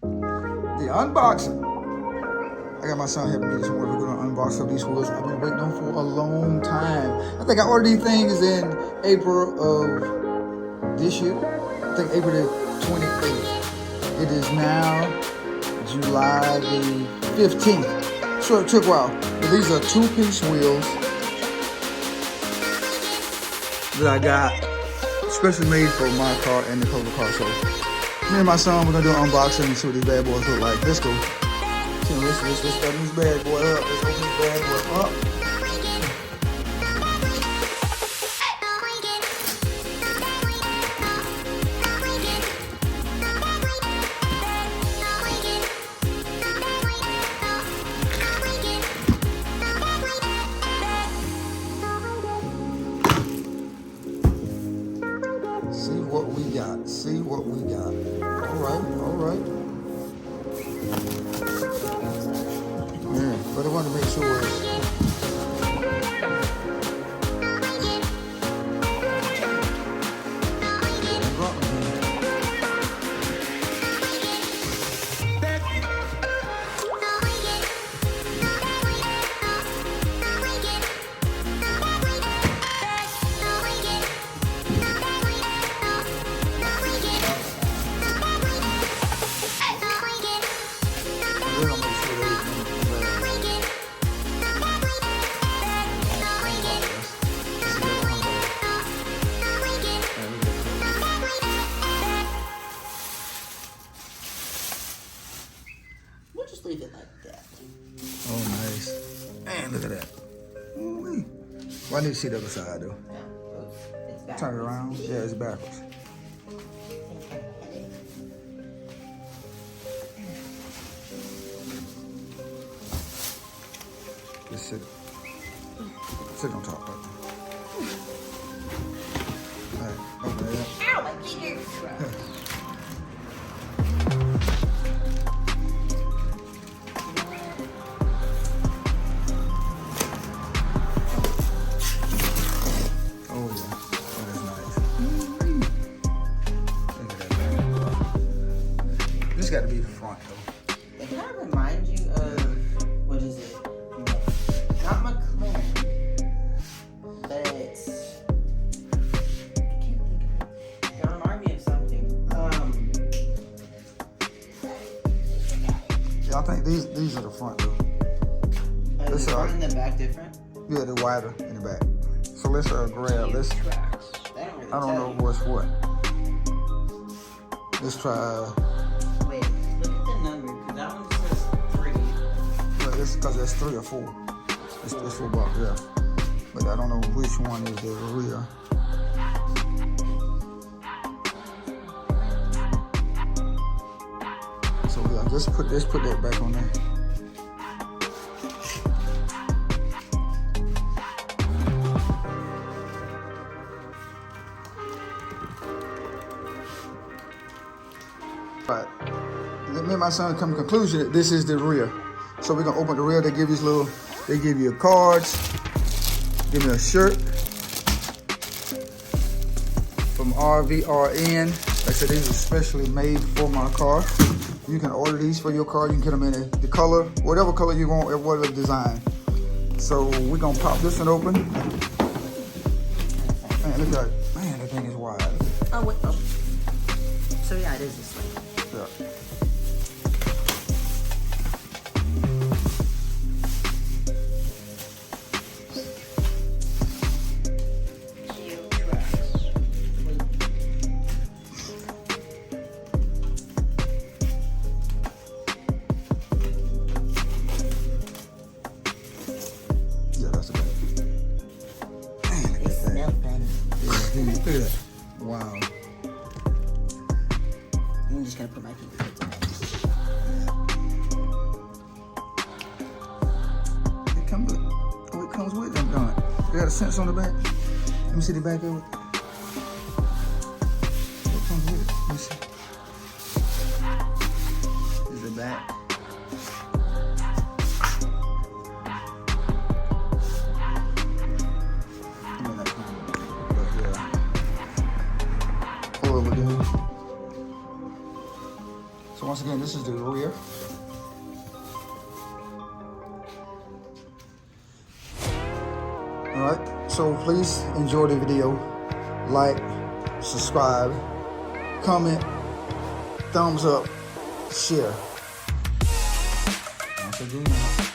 The unboxing. I got my son helping me this morning. We're gonna unbox some of these wheels I've been waiting on for a long time. I think I ordered these things in April of this year. I think April the 28th. It is now July the 15th. So it took a while. But these are 2-piece wheels that I got especially made for my car and the Cobra car. So me and my son, we're gonna do an unboxing and see what these bad boys look like. Let's go. Let's open this bad boy up. Let's open this bad boy up. See what we got. See what we got. All right, all right. Yeah, but I want to make sure it's... Just leave it like that. Oh, nice. Man, look at that. Ooh-wee. Well, I need to see the other side, though. It's backwards. Turn it around. Yeah, it's backwards. Just sit on top right there. All right, open it up. Ow, my fingers. This got to be the front though. It kind of reminds you of, what is it? Not McLaren, but I can't think of it. It reminds me of something. Yeah, I think these are the front though. Is the front and the back different? Yeah, they're wider in the back. So let's grab. Let's. Tracks. I don't know what's what. Let's try. Wait, look at the number, because that one says 3. But it's because there's 3 or 4. It's 4 bucks, yeah. But I don't know which one is the rear. So yeah, let's put that back on there. Right. Me and my son come to the conclusion that this is the rear. So we're gonna open the rear. They give you cards, give me a shirt from RVRN. Like I said, these are specially made for my car. You can order these for your car. You can get them in the color, whatever color you want, whatever design. So we're gonna pop this one open. Man, look at that. Man, that thing is wide. Oh, wait, oh. So yeah, it is this way. Yeah. Yeah, that's the back. Man, look at that. Look at that. Wow. I'm just gonna put my fingertips on it. It comes with them, don't it? They got a sense on the back. Let me see the back of it. It comes with it. Let me see. This is the back. I mean, that comes with it. But yeah. Pull over there. So once again, this is the rear. All right, so please enjoy the video. Like, subscribe, comment, thumbs up, share. Once again.